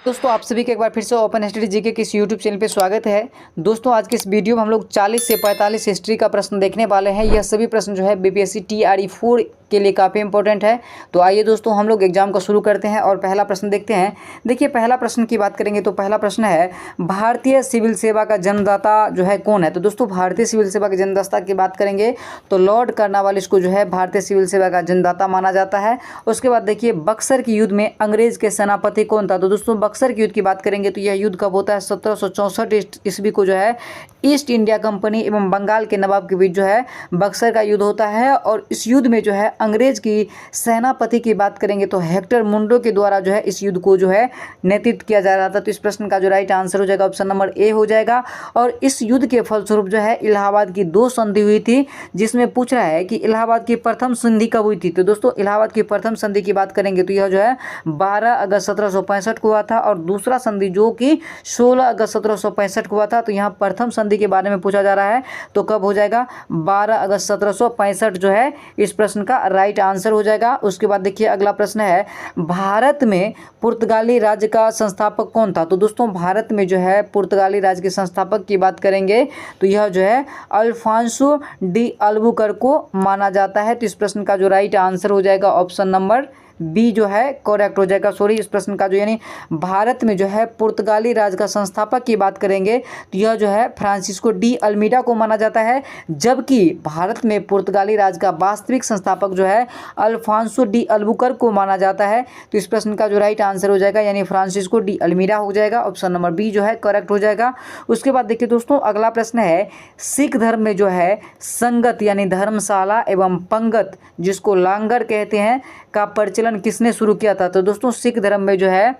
दोस्तों आप सभी का एक बार फिर से ओपन स्टडी जीके के इस यूट्यूब चैनल पे स्वागत है। दोस्तों आज के इस वीडियो में हम लोग 40 से 45 हिस्ट्री का प्रश्न देखने वाले हैं। यह सभी प्रश्न जो है बीपीएससी TRE 4 के लिए काफ़ी इंपॉर्टेंट है। तो आइए दोस्तों हम लोग एग्जाम को शुरू करते हैं और पहला प्रश्न देखते हैं। देखिए पहला प्रश्न की बात करेंगे तो पहला प्रश्न है भारतीय सिविल सेवा का जन्मदाता जो है कौन है। तो दोस्तों भारतीय सिविल सेवा के जन्मदाता की बात करेंगे तो लॉर्ड कर्नवालिस को जो है भारतीय सिविल सेवा का जन्मदाता माना जाता है। उसके बाद देखिए बक्सर के युद्ध में अंग्रेज के सेनापति कौन था। तो दोस्तों बक्सर के युद्ध की बात करेंगे तो यह युद्ध कब होता है 1764 ईस्वी को जो है ईस्ट इंडिया कंपनी एवं बंगाल के नवाब के बीच जो है बक्सर का युद्ध होता है। और इस युद्ध में जो है अंग्रेज की सेनापति की बात करेंगे तो हेक्टर मुंडो के द्वारा जो है इस युद्ध को जो है नेतृत्व किया जा रहा था। तो इस प्रश्न का जो राइट आंसर हो जाएगा ऑप्शन नंबर ए हो जाएगा। और इस युद्ध के फलस्वरूप जो है इलाहाबाद की 2 संधि हुई थी, जिसमें पूछ रहा है कि इलाहाबाद की प्रथम संधि कब हुई थी। तो दोस्तों इलाहाबाद की प्रथम संधि की बात करेंगे तो यह जो है 12 अगस्त 1765 को हुआ था और दूसरा संधि जो कि 16 अगस्त 1765 को हुआ था। तो यहाँ प्रथम संधि के बारे में पूछा जा रहा है तो कब हो जाएगा 12 अगस्त 1765 जो है इस प्रश्न का राइट आंसर हो जाएगा। उसके बाद देखिए अगला प्रश्न है भारत में पुर्तगाली राज्य का संस्थापक कौन था। तो दोस्तों भारत में जो है पुर्तगाली राज्य के संस्थापक की बात करेंगे तो यह जो है अल्फांसो डी अल्बुकर्क को माना जाता है। तो इस प्रश्न का जो राइट आंसर हो जाएगा ऑप्शन नंबर बी जो है करेक्ट हो जाएगा। सॉरी इस प्रश्न का जो यानी भारत में जो है पुर्तगाली राज का संस्थापक की बात करेंगे तो यह जो है फ्रांसिस्को डी अल्मीडा को माना जाता है, जबकि भारत में पुर्तगाली राज का वास्तविक संस्थापक जो है अल्फांसो डी अल्बुकर्क को माना जाता है। तो इस प्रश्न का जो राइट आंसर हो जाएगा यानी फ्रांसिस्को डी अल्मीडा हो जाएगा। ऑप्शन नंबर बी जो है करेक्ट हो जाएगा। उसके बाद देखिए दोस्तों अगला प्रश्न है सिख धर्म में जो है संगत यानी धर्मशाला एवं पंगत जिसको लांगर कहते हैं का प्रचलन किसने शुरू किया था। तो दोस्तों सिख धर्म में जो है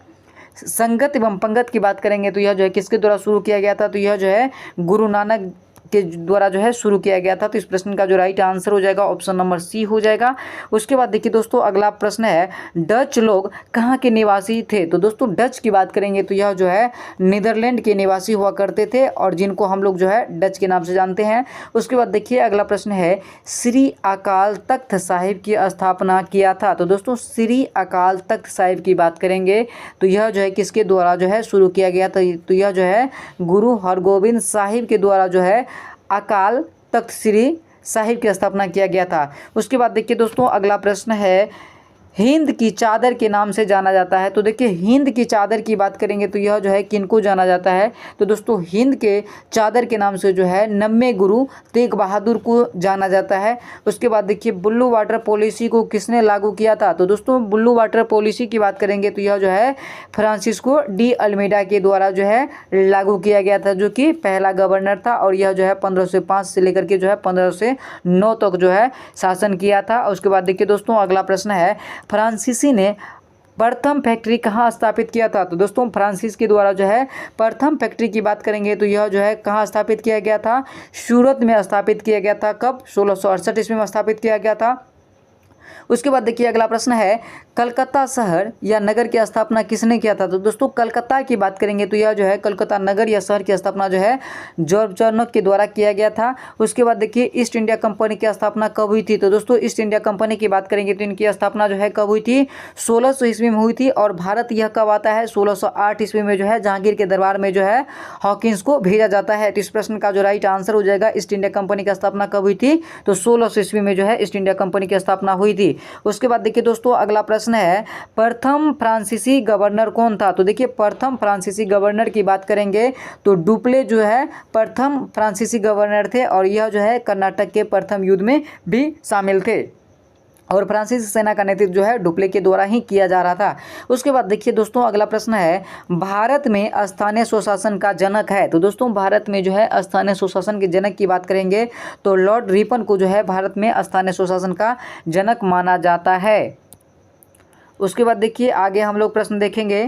संगत एवं पंगत की बात करेंगे तो यह जो है किसके द्वारा शुरू किया गया था। तो यह जो है गुरु नानक के द्वारा जो है शुरू किया गया था। तो इस प्रश्न का जो राइट आंसर हो जाएगा ऑप्शन नंबर सी हो जाएगा। उसके बाद देखिए दोस्तों अगला प्रश्न है डच लोग कहाँ के निवासी थे। तो दोस्तों डच की बात करेंगे तो यह जो है नीदरलैंड के निवासी हुआ करते थे और जिनको हम लोग जो है डच के नाम से जानते हैं। उसके बाद देखिए अगला प्रश्न है श्री अकाल तख्त साहिब की स्थापना किया था। तो दोस्तों श्री अकाल तख्त साहिब की बात करेंगे तो यह जो है किसके द्वारा जो है शुरू किया गया था। तो यह जो है गुरु हरगोबिंद साहिब के द्वारा जो है अकाल तख्त श्री साहिब की स्थापना किया गया था। उसके बाद देखिए दोस्तों अगला प्रश्न है हिंद की चादर के नाम से जाना जाता है। तो देखिए हिंद की चादर की बात करेंगे तो यह जो है किनको जाना जाता है। तो दोस्तों हिंद के चादर के नाम से जो है नम्मे गुरु तेग बहादुर को जाना जाता है। उसके बाद देखिए ब्लू वाटर पॉलिसी को किसने लागू किया था। तो दोस्तों ब्लू वाटर पॉलिसी की बात करेंगे तो यह जो है फ्रांसिस्को डी अल्मीडा के द्वारा जो है लागू किया गया था, जो कि पहला गवर्नर था और यह जो है 1505 से लेकर के जो है 1509 तक जो है शासन किया था। उसके बाद देखिए दोस्तों अगला प्रश्न है फ्रांसीसी ने प्रथम फैक्ट्री कहाँ स्थापित किया था। तो दोस्तों फ्रांसिस के द्वारा जो है प्रथम फैक्ट्री की बात करेंगे तो यह जो है कहाँ स्थापित किया गया था, सूरत में स्थापित किया गया था। कब 1668 ईस्वी में स्थापित किया गया था। उसके बाद देखिए अगला प्रश्न है कलकत्ता शहर या नगर की स्थापना किसने किया था। तो दोस्तों कलकत्ता की बात करेंगे तो यह जो है कलकत्ता नगर या शहर की स्थापना जो है जॉर्ज चार्नोक के द्वारा किया गया था। उसके बाद देखिए ईस्ट इंडिया कंपनी की स्थापना कब हुई थी। तो दोस्तों ईस्ट इंडिया कंपनी की बात करेंगे तो इनकी स्थापना जो है कब हुई थी 1600 ईस्वी में हुई थी। और भारत यह कब आता है 1608 ईस्वी में जो है जहांगीर के दरबार में जो है हॉकिंस को भेजा जाता है। तो इस प्रश्न का जो राइट आंसर हो जाएगा ईस्ट इंडिया कंपनी की स्थापना कब हुई थी तो 1600 ईस्वी में जो है ईस्ट इंडिया कंपनी की स्थापना हुई थी। उसके बाद देखिए दोस्तों अगला प्रश्न है प्रथम फ्रांसीसी गवर्नर कौन था। तो देखिए प्रथम फ्रांसीसी गवर्नर की बात करेंगे तो डुप्ले जो है प्रथम फ्रांसीसी गवर्नर थे और यह जो है कर्नाटक के प्रथम युद्ध में भी शामिल थे और फ्रांसीसी सेना का नेतृत्व जो है डुप्ले के द्वारा ही किया जा रहा था। उसके बाद देखिए दोस्तों अगला प्रश्न है भारत में स्थानीय स्वशासन का जनक है। तो दोस्तों भारत में जो है स्थानीय स्वशासन के जनक की बात करेंगे तो लॉर्ड रिपन को जो है भारत में स्थानीय स्वशासन का जनक माना जाता है। उसके बाद देखिए आगे हम लोग प्रश्न देखेंगे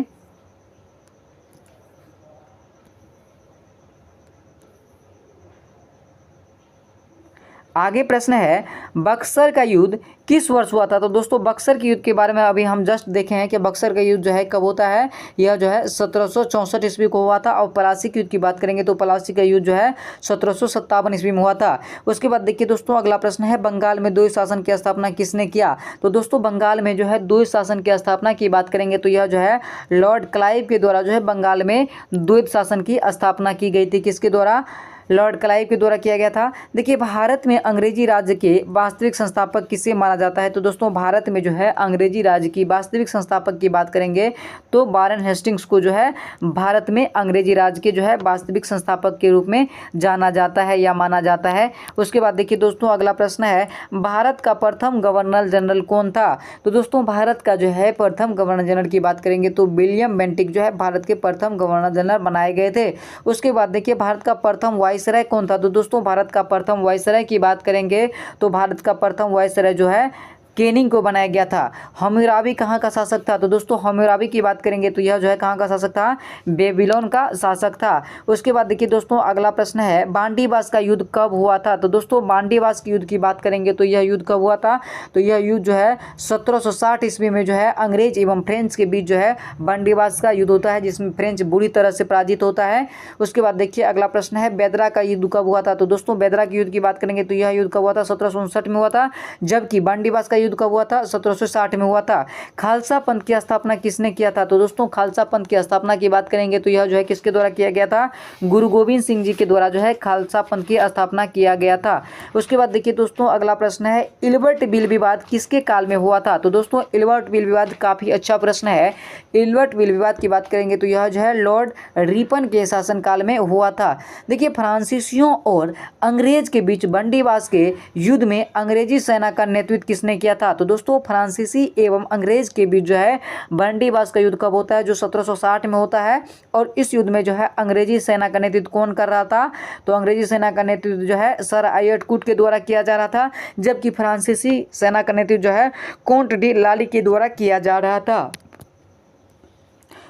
आगे प्रश्न है, बक्सर का युद्ध किस वर्ष हुआ था? तो दोस्तों बक्सर के युद्ध के बारे में अभी हम जस्ट देखे हैं कि बक्सर का युद्ध जो है कब होता है, यह जो है 1764 ईस्वी को हुआ था। और प्लासी के युद्ध की बात करेंगे तो प्लासी का युद्ध जो है 1757 ईस्वी में हुआ था। उसके बाद देखिए दोस्तों अगला प्रश्न है, बंगाल में द्वैत शासन की स्थापना किसने किया? तो दोस्तों बंगाल में जो है द्वैत शासन की स्थापना की बात करेंगे तो यह जो है लॉर्ड क्लाइव के द्वारा जो है बंगाल में द्वैत शासन की स्थापना की गई थी। किसके द्वारा? लॉर्ड क्लाइव के द्वारा किया गया था। देखिए भारत में अंग्रेजी राज्य के वास्तविक संस्थापक किसे माना जाता है? तो दोस्तों भारत में जो है अंग्रेजी राज्य की वास्तविक संस्थापक की बात करेंगे तो वारेन हेस्टिंग्स को जो है भारत में अंग्रेजी राज्य के जो है वास्तविक संस्थापक के रूप में जाना जाता है या माना जाता है। उसके बाद देखिए दोस्तों अगला प्रश्न है, भारत का प्रथम गवर्नर जनरल कौन था? तो दोस्तों भारत का जो है प्रथम गवर्नर जनरल की बात करेंगे तो विलियम बेंटिक जो है भारत के प्रथम गवर्नर जनरल बनाए गए थे। उसके बाद देखिए भारत का प्रथम वाइसराय कौन था? तो दोस्तों भारत का प्रथम वाइसराय की बात करेंगे तो भारत का प्रथम वाइसराय जो है केनिंग को बनाया गया था। हम्मुराबी कहाँ का शासक था? तो दोस्तों हम्मुराबी की बात करेंगे तो यह जो है कहाँ का शासक था? बेबीलोन का शासक था। उसके बाद देखिए दोस्तों अगला प्रश्न है, बांडीवास का युद्ध कब हुआ था? तो दोस्तों बांडीवास के युद्ध की बात करेंगे तो यह युद्ध कब हुआ था? तो यह युद्ध जो है 1760 ईस्वी में जो है अंग्रेज एवं फ्रेंच के बीच जो है बांडीवास का युद्ध होता है, जिसमें फ्रेंच बुरी तरह से पराजित होता है। उसके बाद देखिए अगला प्रश्न है, बेदरा का युद्ध कब हुआ था? तो दोस्तों बेदरा के युद्ध की बात करेंगे तो यह युद्ध कब हुआ था? 1759 में हुआ था। जबकि बांडीवास का युद्ध कब हुआ था? 1760 में हुआ था। खालसा पंथ की स्थापना किसने किया था? तो दोस्तों खालसा पंथ की स्थापना की बात करेंगे तो यह जो है किसके द्वारा किया गया था? गुरु गोविंद सिंह जी के द्वारा जो है खालसा पंथ की स्थापना किया गया था। उसके बाद देखिए दोस्तों अगला प्रश्न है, इल्बर्ट बिल विवाद किसके काल में हुआ था? तो दोस्तों इल्बर्ट बिल विवाद काफी अच्छा प्रश्न है। इल्बर्ट बिल विवाद की बात करेंगे तो यह जो है लॉर्ड रिपन के शासनकाल में हुआ था। देखिए फ्रांसीसियों और अंग्रेज के बीच बंडीवास के युद्ध में अंग्रेजी सेना का नेतृत्व किसने किया था? तो दोस्तों फ्रांसीसी एवं अंग्रेज के बीच जो है बंडीवास का युद्ध कब होता है? जो 1760 में होता है। और इस युद्ध में जो है अंग्रेजी सेना का नेतृत्व कौन कर रहा था? तो अंग्रेजी सेना का नेतृत्व जो है सर एडवर्ड कूट के द्वारा किया जा रहा था, जबकि फ्रांसीसी सेना का नेतृत्व जो है कॉन्ट डी लाली के द्वारा किया जा रहा था।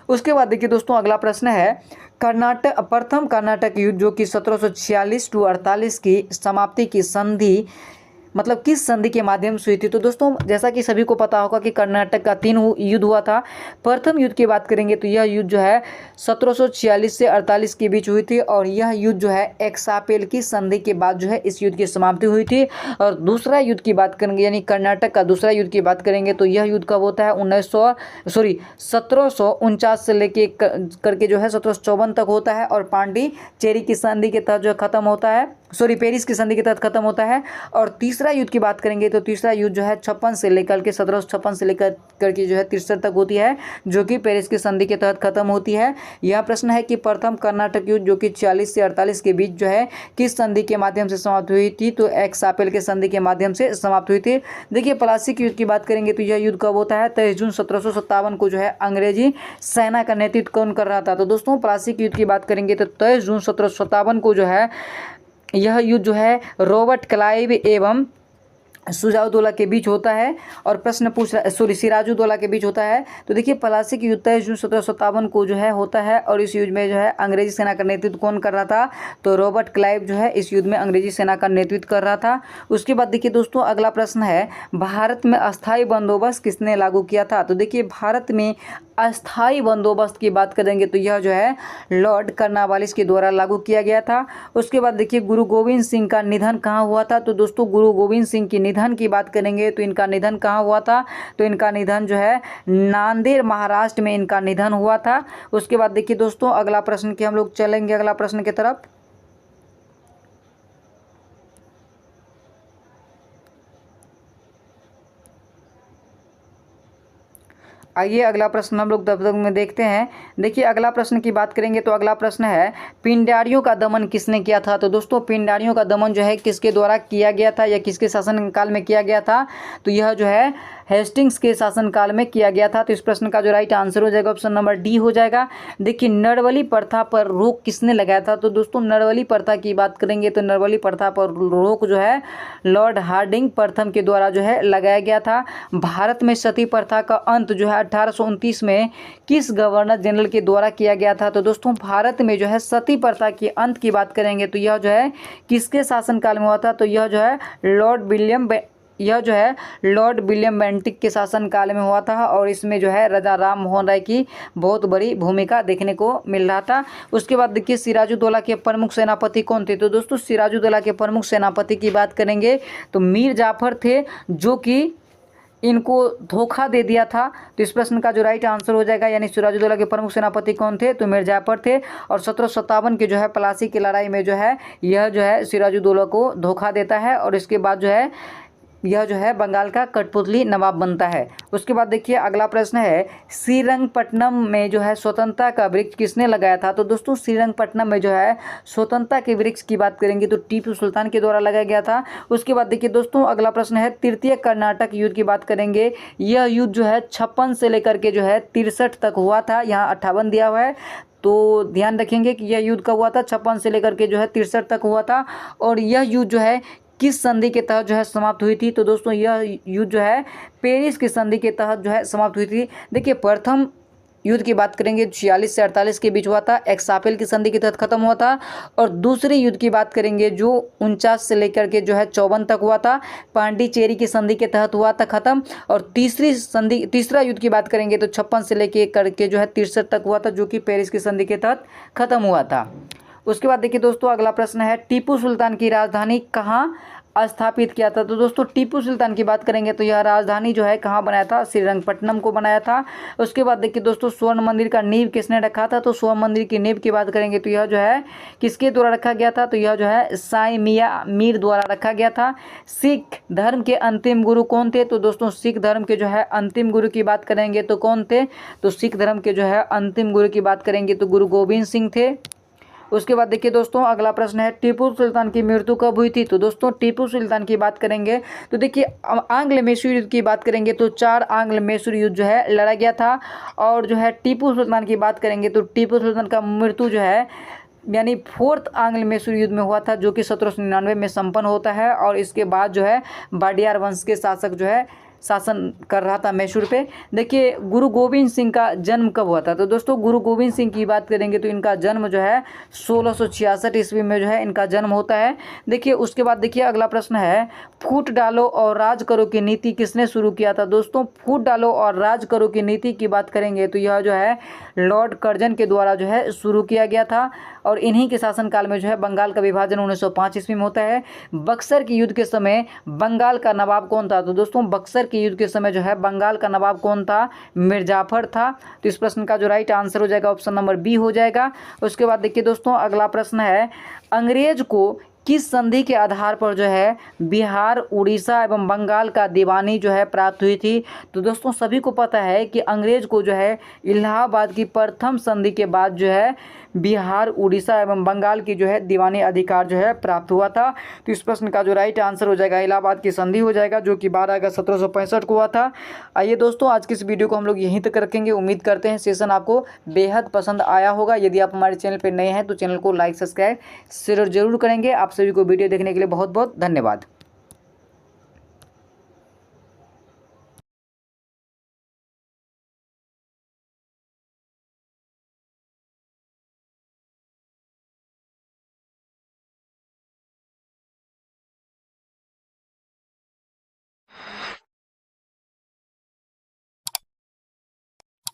उसके बाद देखिए दोस्तों अगला प्रश्न है, प्रथम कर्नाटक युद्ध जो कि 1746 टू 48 की समाप्ति की संधि मतलब किस संधि के माध्यम से हुई थी? तो दोस्तों जैसा कि सभी को पता होगा कि कर्नाटक का 3 युद्ध हुआ था। प्रथम युद्ध की बात करेंगे तो यह युद्ध जो है 1746 से 48 के बीच हुई थी और यह युद्ध जो है एक्सापेल की संधि के बाद जो है इस युद्ध की समाप्ति हुई थी। और दूसरा युद्ध की बात करेंगे यानी कर्नाटक का दूसरा युद्ध की बात करेंगे तो यह युद्ध कब होता है? 1749 से लेके करके जो है 1754 तक होता है और पांडिचेरी की संधि के तहत जो खत्म होता है, पेरिस की संधि के तहत खत्म होता है। और तीसरा युद्ध की बात करेंगे तो तीसरा युद्ध जो है 56 से लेकर के 1756 से लेकर करके जो है 63 तक होती है, जो कि पेरिस की संधि के तहत खत्म होती है। यह प्रश्न है कि प्रथम कर्नाटक युद्ध जो कि 40 से 48 के बीच जो है किस संधि के माध्यम से समाप्त हुई थी? तो एक्सापेल के संधि के माध्यम से समाप्त हुई थी। देखिए प्लासी युद्ध की बात करेंगे तो यह युद्ध कब होता है? 23 जून 1757 को जो है अंग्रेजी सेना का नेतृत्व कौन कर रहा था? तो दोस्तों प्लासी युद्ध की बात करेंगे तो 23 जून 1757 को जो है यह युद्ध जो है रॉबर्ट क्लाइव एवं सुजाउद्दौला के बीच होता है। और प्रश्न पूछ रहा सिराजुद्दौला के बीच होता है। तो देखिए प्लासी की युद्ध 23 जून 1757 को जो है होता है और इस युद्ध में जो है अंग्रेजी सेना का नेतृत्व कौन कर रहा था? तो रॉबर्ट क्लाइव जो है इस युद्ध में अंग्रेजी सेना का नेतृत्व कर रहा था। उसके बाद देखिए दोस्तों अगला प्रश्न है, भारत में अस्थायी बंदोबस्त किसने लागू किया था? तो देखिए भारत में अस्थायी बंदोबस्त की बात करेंगे तो यह जो है लॉर्ड कर्नवालिस के द्वारा लागू किया गया था। उसके बाद देखिए गुरु गोविंद सिंह का निधन कहाँ हुआ था? तो दोस्तों गुरु गोविंद सिंह की निधन की बात करेंगे तो इनका निधन कहाँ हुआ था? तो इनका निधन जो है नांदेड़ महाराष्ट्र में इनका निधन हुआ था। उसके बाद देखिए दोस्तों अगला प्रश्न की हम लोग चलेंगे अगला प्रश्न की तरफ। आइए अगला प्रश्न हम लोग तब तक में देखते हैं। देखिए अगला प्रश्न की बात करेंगे तो अगला प्रश्न है, पिंडारियों का दमन किसने किया था? तो दोस्तों पिंडारियों का दमन जो है किसके द्वारा किया गया था या किसके शासनकाल में किया गया था? तो यह जो है हेस्टिंग्स के शासनकाल में किया गया था। तो इस प्रश्न का जो राइट आंसर हो जाएगा ऑप्शन नंबर डी हो जाएगा। देखिए नरवली प्रथा पर रोक किसने लगाया था? तो दोस्तों नरवली प्रथा की बात करेंगे तो नरवली प्रथा पर रोक जो है लॉर्ड हार्डिंग प्रथम के द्वारा जो है लगाया गया था। भारत में सती प्रथा का अंत जो है 1829 में किस गवर्नर जनरल के द्वारा किया गया था? तो दोस्तों भारत में जो है सती प्रथा के अंत की बात करेंगे तो यह जो है किसके शासनकाल में हुआ था? तो यह जो है लॉर्ड विलियम बेंटिक के शासनकाल में हुआ था और इसमें जो है राजा राम मोहन राय की बहुत बड़ी भूमिका देखने को मिल रहा था। उसके बाद देखिए सिराजुद्दौला के प्रमुख सेनापति कौन थे? तो दोस्तों सिराजुद्दौला के प्रमुख सेनापति की बात करेंगे तो मीर जाफर थे, जो कि इनको धोखा दे दिया था। तो इस प्रश्न का जो राइट आंसर हो जाएगा, यानी सिराजुद्दौला के प्रमुख सेनापति कौन थे? तो मीर जाफर थे। और 1757 के जो है प्लासी की लड़ाई में जो है यह जो है सिराजुद्दौला को धोखा देता है और इसके बाद जो है यह जो है बंगाल का कठपुतली नवाब बनता है। उसके बाद देखिए अगला प्रश्न है, श्रीरंगपट्टनम में जो है स्वतंत्रता का वृक्ष किसने लगाया था? तो दोस्तों श्रीरंगपट्टनम में जो है स्वतंत्रता के वृक्ष की बात करेंगे तो टीपू सुल्तान के द्वारा लगाया गया था। उसके बाद देखिए दोस्तों अगला प्रश्न है, तृतीय कर्नाटक युद्ध की बात करेंगे। यह युद्ध जो है 56 से लेकर के जो है 63 तक हुआ था, यहाँ 58 दिया हुआ है तो ध्यान रखेंगे कि यह युद्ध कब हुआ था? 56 से लेकर के जो है 63 तक हुआ था। और यह युद्ध जो है किस संधि के तहत जो है समाप्त हुई थी? तो दोस्तों यह युद्ध जो है पेरिस की संधि के तहत जो है समाप्त हुई थी। देखिए प्रथम युद्ध की बात करेंगे 46 से 48 के बीच हुआ था, एक्सापेल की संधि के तहत खत्म हुआ था। और दूसरे युद्ध की बात करेंगे जो 49 से लेकर के जो है 54 तक हुआ था, पांडिचेरी की संधि के तहत हुआ था खत्म। और तीसरा युद्ध की बात करेंगे तो 56 से लेकर करके जो है 63 तक हुआ था, जो कि पेरिस की संधि के तहत खत्म हुआ था। उसके बाद देखिए दोस्तों अगला प्रश्न है, टीपू सुल्तान की राजधानी कहाँ स्थापित किया था? तो दोस्तों टीपू सुल्तान की बात करेंगे तो यह राजधानी जो है कहाँ बनाया था? श्रीरंगपट्टनम को बनाया था। उसके बाद देखिए दोस्तों स्वर्ण मंदिर का नींव किसने रखा था? तो स्वर्ण मंदिर की नींव की बात करेंगे तो यह जो है किसके द्वारा रखा गया था? तो यह जो है साई मियां मीर द्वारा रखा गया था। सिख धर्म के अंतिम गुरु कौन थे? तो दोस्तों सिख धर्म के जो है अंतिम गुरु की बात करेंगे तो कौन थे? तो सिख धर्म के जो है अंतिम गुरु की बात करेंगे तो गुरु गोविंद सिंह थे। उसके बाद देखिए दोस्तों अगला प्रश्न है, टीपू सुल्तान की मृत्यु कब हुई थी? तो दोस्तों टीपू सुल्तान की बात करेंगे तो देखिए आंग्ल मैसूर युद्ध की बात करेंगे तो 4 आंग्ल मैसूर युद्ध जो है लड़ा गया था। और जो है टीपू सुल्तान की बात करेंगे तो टीपू सुल्तान का मृत्यु जो है यानी 4th आंग्ल मैसूर युद्ध में हुआ था, जो कि 1799 में संपन्न होता है। और इसके बाद जो है वाडियार वंश के शासक जो है शासन कर रहा था मैसूर पे। देखिए गुरु गोविंद सिंह का जन्म कब हुआ था? तो दोस्तों गुरु गोविंद सिंह की बात करेंगे तो इनका जन्म जो है 1666 ईस्वी में जो है इनका जन्म होता है। देखिए उसके बाद देखिए अगला प्रश्न है, फूट डालो और राज करो की नीति किसने शुरू किया था? दोस्तों फूट डालो और राज करो की नीति की बात करेंगे तो यह जो है लॉर्ड कर्जन के द्वारा जो है शुरू किया गया था। और इन्हीं के शासनकाल में जो है बंगाल का विभाजन 1905 ईस्वी में होता है। बक्सर के युद्ध के समय बंगाल का नवाब कौन था? तो दोस्तों बक्सर के युद्ध के समय जो है बंगाल का नवाब कौन था? मीर जाफर था। तो इस प्रश्न का जो राइट आंसर हो जाएगा ऑप्शन नंबर बी हो जाएगा। उसके बाद देखिए दोस्तों अगला प्रश्न है, अंग्रेज को किस संधि के आधार पर जो है बिहार, उड़ीसा एवं बंगाल का दीवानी जो है प्राप्त हुई थी? तो दोस्तों सभी को पता है कि अंग्रेज को जो है इलाहाबाद की प्रथम संधि के बाद जो है बिहार, उड़ीसा एवं बंगाल की जो है दीवानी अधिकार जो है प्राप्त हुआ था। तो इस प्रश्न का जो राइट आंसर हो जाएगा इलाहाबाद की संधि हो जाएगा, जो कि 12 अगस्त 1765 को हुआ था। आइए दोस्तों आज की इस वीडियो को हम लोग यहीं तक रखेंगे। उम्मीद करते हैं सेशन आपको बेहद पसंद आया होगा। यदि आप हमारे चैनल पर नए हैं तो चैनल को लाइक, सब्सक्राइब, शेयर जरूर करेंगे। आप सभी को वीडियो देखने के लिए बहुत बहुत धन्यवाद।